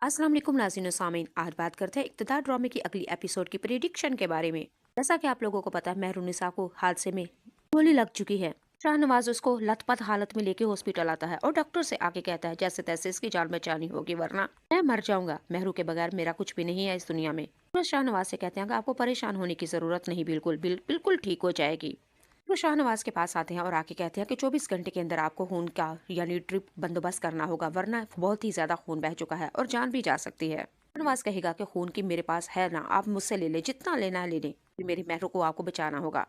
अस्सलाम वालेकुम नाज़रीन और सामीन। आज बात करते हैं इक़्तिदार ड्रामे की अगली एपिसोड की प्रेडिक्शन के बारे में। जैसा कि आप लोगों को पता है, मेहरुनिसा को हादसे में गोली लग चुकी है। शाहनवाज उसको लथपथ हालत में लेके हॉस्पिटल आता है और डॉक्टर से आके कहता है जैसे तैसे इसकी जान बचानी होगी वरना मैं मर जाऊंगा। मेहरू के बगैर मेरा कुछ भी नहीं है इस दुनिया में। तो शाहनवाज से कहते हैं कि आपको परेशान होने की जरूरत नहीं, बिल्कुल ठीक हो जाएगी। वो शाहनवाज के पास आते हैं और आके कहते हैं कि 24 घंटे के अंदर आपको खून का यानी ड्रिप बंदोबस्त करना होगा, वरना बहुत ही ज्यादा खून बह चुका है और जान भी जा सकती है। शाहनवाज कहेगा कि खून की मेरे पास है ना, आप मुझसे ले ले, जितना लेना है ले ले, मेरी महरू को आपको बचाना होगा।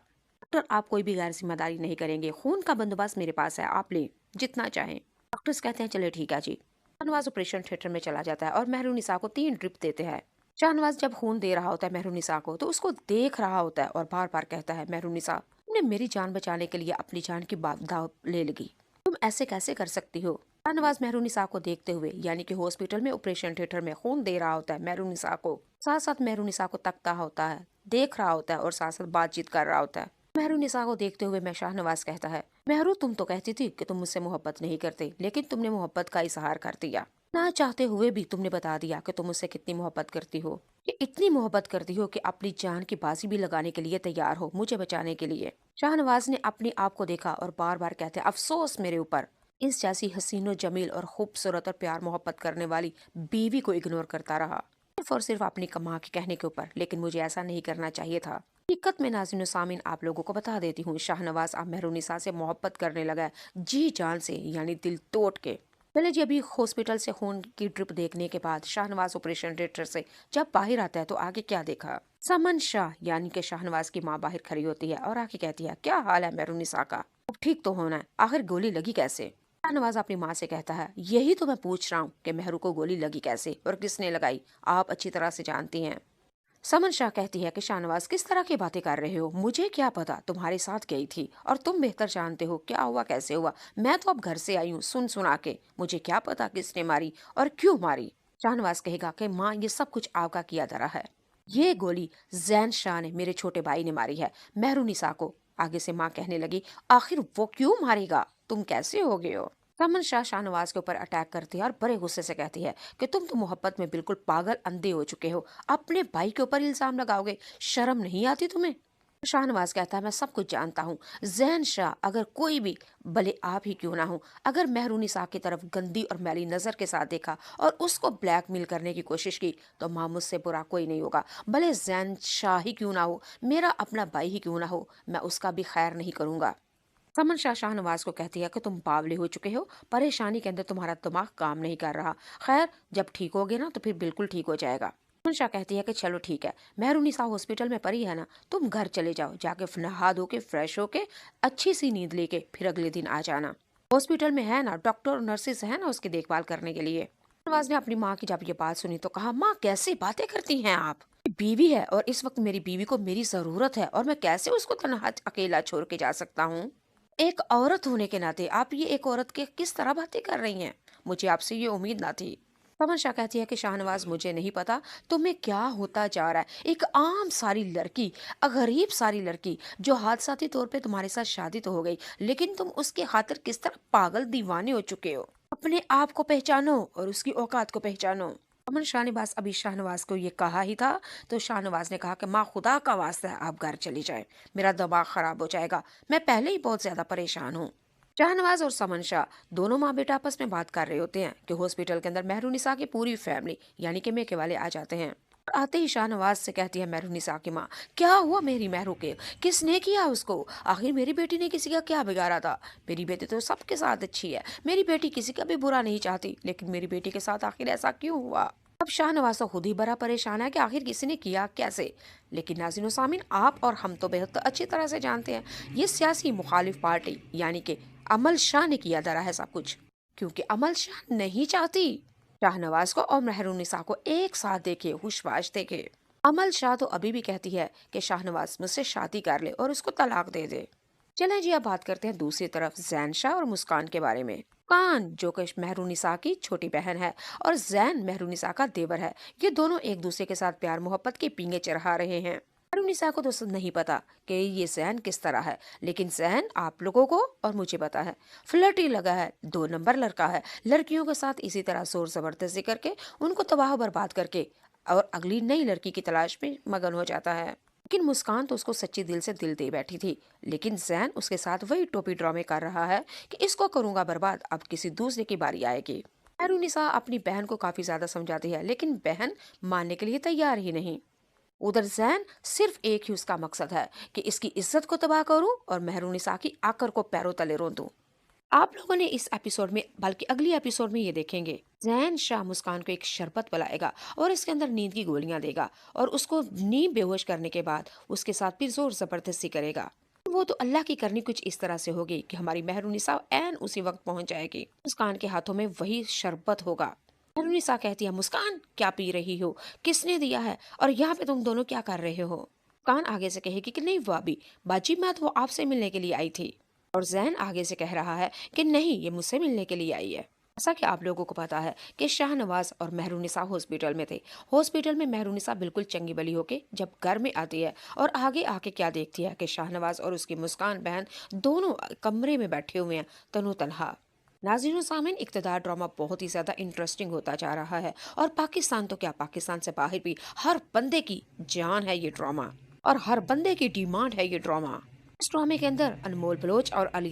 डॉक्टर आप कोई भी गैर जिम्मेदारी नहीं करेंगे, खून का बंदोबस्त मेरे पास है, आप ले जितना चाहें। डॉक्टर्स कहते हैं चले ठीक है जी। शाहनवाज ऑपरेशन थिएटर में चला जाता है और मेहरुनिसा को 3 ड्रिप देते हैं। शाहनवाज जब खून दे रहा होता है मेहरुनिसा को, तो उसको देख रहा होता है और बार बार कहता है, मेहरुनिसा तुमने मेरी जान बचाने के लिए अपनी जान की दाव ले लगी, तुम ऐसे कैसे कर सकती हो। शाहनवाज मेहरुनिसा को देखते हुए यानी कि हॉस्पिटल में ऑपरेशन थिएटर में खून दे रहा होता है मेहरुनिसा को, साथ साथ मेहरुनिसा को तकता होता है, देख रहा होता है और साथ साथ बातचीत कर रहा होता है। मेहरुनिसा को देखते हुए मैं शाहनवाज कहता है, मेहरू तुम तो कहती थी कि तुम मुझसे मोहब्बत नहीं करते, लेकिन तुमने मोहब्बत का इजहार कर दिया। ना चाहते हुए भी तुमने बता दिया कि तुम मुझसे कितनी मोहब्बत करती हो, कि इतनी मोहब्बत करती हो कि अपनी जान की बाजी भी लगाने के लिए तैयार हो मुझे बचाने के लिए। शाहनवाज ने अपने आप को देखा और बार बार कहते अफसोस मेरे ऊपर, इस जैसी हसीनो जमील और खूबसूरत और प्यार मोहब्बत करने वाली बीवी को इग्नोर करता रहा, सिर्फ और सिर्फ अपनी कमा के कहने के ऊपर। लेकिन मुझे ऐसा नहीं करना चाहिए था। हकीकत में नाज़रीन सामीन आप लोगों को बता देती हूँ, शाहनवाज अब मेहरुनिसा से मोहब्बत करने लगा है जी जान से, यानी दिल तोड़ के। चले जी, अभी हॉस्पिटल से खून की ड्रिप देखने के बाद शाहनवाज ऑपरेशन थिएटर से जब बाहर आता है तो आगे क्या देखा, समन शाह यानी कि शाहनवाज की माँ बाहर खड़ी होती है और आके कहती है क्या हाल है मेहरुनिसा का, अब ठीक तो होना है, आखिर गोली लगी कैसे। शाहनवाज अपनी माँ से कहता है यही तो मैं पूछ रहा हूँ कि मेहरू को गोली लगी कैसे और किसने लगाई, आप अच्छी तरह से जानती हैं। समन शाह कहती है कि शाहनवाज किस तरह की बातें कर रहे हो, मुझे क्या पता, तुम्हारे साथ गई थी और तुम बेहतर जानते हो क्या हुआ कैसे हुआ। मैं तो अब घर से आई हूँ सुन सुना के, मुझे क्या पता किसने मारी और क्यों मारी। शाहनवाज कहेगा कि माँ ये सब कुछ आपका किया धरा है, ये गोली जैन शाह ने मेरे छोटे भाई ने मारी है मेहरुनिसा को। आगे से माँ कहने लगी आखिर वो क्यों मारेगा, तुम कैसे हो गए हो। रमन शाह शाहनवाज के ऊपर अटैक करती है और बड़े गुस्से से कहती है कि तुम तो मोहब्बत में बिल्कुल पागल अंधे हो चुके हो, अपने भाई के ऊपर इल्जाम लगाओगे, शर्म नहीं आती तुम्हें। शाहनवाज कहता है मैं सब कुछ जानता हूँ, जैन शाह अगर कोई भी, भले आप ही क्यों ना हो, अगर मेहरुनिसा की तरफ गंदी और मैली नजर के साथ देखा और उसको ब्लैकमेल करने की कोशिश की तो माँ मुझसे बुरा कोई नहीं होगा, भले जैन शाह ही क्यों ना हो, मेरा अपना भाई ही क्यों ना हो, मैं उसका भी खैर नहीं करूंगा। समन शाह शाहनवाज को कहती है कि तुम बावले हो चुके हो, परेशानी के अंदर तुम्हारा दिमाग काम नहीं कर रहा, खैर जब ठीक होगे ना तो फिर बिल्कुल ठीक हो जाएगा। समन शाह कहती है कि चलो ठीक है, मेहरुनिसा हॉस्पिटल में पड़ी है ना, तुम घर चले जाओ, जाके नहा धो के फ्रेश होके अच्छी सी नींद लेके फिर अगले दिन आ जाना। हॉस्पिटल में है ना डॉक्टर और नर्सेस है ना उसकी देखभाल करने के लिए। शाहनवाज ने अपनी माँ की जब ये बात सुनी तो कहा माँ कैसी बातें करती हैं आप, बीवी है और इस वक्त मेरी बीवी को मेरी जरूरत है और मैं कैसे उसको तनहा अकेला छोड़ के जा सकता हूँ। एक औरत होने के नाते आप ये एक औरत के किस तरह बातें कर रही हैं, मुझे आपसे ये उम्मीद ना थी। पवन शाह कहती है कि शाहनवाज मुझे नहीं पता तुम्हें क्या होता जा रहा है, एक आम सारी लड़की, गरीब सारी लड़की जो हादसाती तौर पे तुम्हारे साथ शादी तो हो गई, लेकिन तुम उसके खातिर किस तरह पागल दीवाने हो चुके हो। अपने आप को पहचानो और उसकी औकात को पहचानो। अमन शाह ने बस अभी शाहनवाज को ये कहा ही था तो शाहनवाज ने कहा कि माँ खुदा का वास्ता है आप घर चली जाए, मेरा दिमाग खराब हो जाएगा, मैं पहले ही बहुत ज्यादा परेशान हूँ। शाहनवाज और समन शाह दोनों माँ बेटा आपस में बात कर रहे होते हैं कि हॉस्पिटल के अंदर मेहरुनिसा की पूरी फैमिली यानी कि मेके वाले आ जाते हैं। आते ही शाहनवाज से कहती है मेहरुनिसा की माँ क्या हुआ मेरी मेहरू के, किसने किया उसको, आखिर मेरी बेटी ने किसी का क्या बिगाड़ा था, मेरी बेटी तो सबके साथ अच्छी है, मेरी बेटी किसी का भी बुरा नहीं चाहती, लेकिन मेरी बेटी के साथ आखिर ऐसा क्यों हुआ। अब शाहनवाज तो खुद ही बड़ा परेशान है कि आखिर किसी ने किया कैसे। लेकिन नाज़रीन और सामीन आप और हम तो बेहद अच्छी तरह से जानते हैं ये सियासी मुखालिफ पार्टी यानी कि अमल शाह ने किया धरा है सब कुछ, क्योंकि अमल शाह नहीं चाहती शाहनवाज को और मेहरुनिसा को एक साथ देखे हुशबाश देखे। अमल शाह तो अभी भी कहती है कि शाहनवाज मुझसे शादी कर ले और उसको तलाक दे दे। चलें जी, अब बात करते हैं दूसरी तरफ जैन शाह और मुस्कान के बारे में। मुस्कान जो कि मेहरुनिसा की छोटी बहन है और जैन मेहरुनिसा का देवर है, ये दोनों एक दूसरे के साथ प्यार मोहब्बत के पींगे चढ़ा रहे हैं। मेहरुनिसा को तो नहीं पता कि ये जैन किस तरह है, लेकिन जैन आप लोगों को और मुझे पता है। फ्लर्टी लगा है, 2 नंबर लड़का है, लड़कियों के साथ इसी तरह जोर जबरदस्ती करके उनको तबाह बर्बाद करके और अगली नई लड़की की तलाश में मगन हो जाता है। लेकिन मुस्कान तो उसको सच्ची दिल से दिल दे बैठी थी, लेकिन जैन उसके साथ वही टोपी ड्रामे कर रहा है कि इसको करूंगा बर्बाद, अब किसी दूसरे की बारी आएगी। मेहरुनिसा अपनी बहन को काफी ज्यादा समझाती है, लेकिन बहन मानने के लिए तैयार ही नहीं। उधर जैन सिर्फ एक ही उसका मकसद है कि इसकी इज्जत को तबाह करूं और मेहरुनिसा की आकर को पैरों तले रों दूं। आप लोगों ने इस एपिसोड में, बल्कि अगली एपिसोड में ये देखेंगे, जैन शाह मुस्कान को एक शरबत पिलाएगा और इसके अंदर नींद की गोलियां देगा और उसको नींद बेहोश करने के बाद उसके साथ भी जोर जबरदस्ती करेगा। वो तो अल्लाह की करनी कुछ इस तरह से होगी कि हमारी मेहरुनिसा ऐन उसी वक्त पहुंच जाएगी। मुस्कान के हाथों में वही शरबत होगा। मेहरुनिसा कहती है, मुस्कान क्या पी रही हो, किसने दिया है, और यहाँ पे तुम दोनों क्या कर रहे हो। मुस्कान आगे से कहेगी कि नहीं भाभी, बाजी मैं तो आपसे मिलने के लिए आई थी। और जैन आगे से कह रहा है कि नहीं, ये मुझसे मिलने के लिए आई है। जैसा कि आप लोगों को पता है कि शाहनवाज और मेहरुनिसा हॉस्पिटल में थे। हॉस्पिटल में मेहरुनिसा बिल्कुल चंगी बली होके जब घर में आती है और आगे आके क्या देखती है कि शाहनवाज और उसकी मुस्कान बहन दोनों कमरे में बैठे हुए हैं, तनो तनहा। नाज़रीन और सामीन, इक़्तिदार ड्रामा बहुत ही ज्यादा इंटरेस्टिंग होता जा रहा है और पाकिस्तान तो क्या, पाकिस्तान से बाहर भी हर बंदे की जान है ये ड्रामा और हर बंदे की डिमांड है ये ड्रामा। इस ड्रामे के अंदर अनमोल बलोच और अली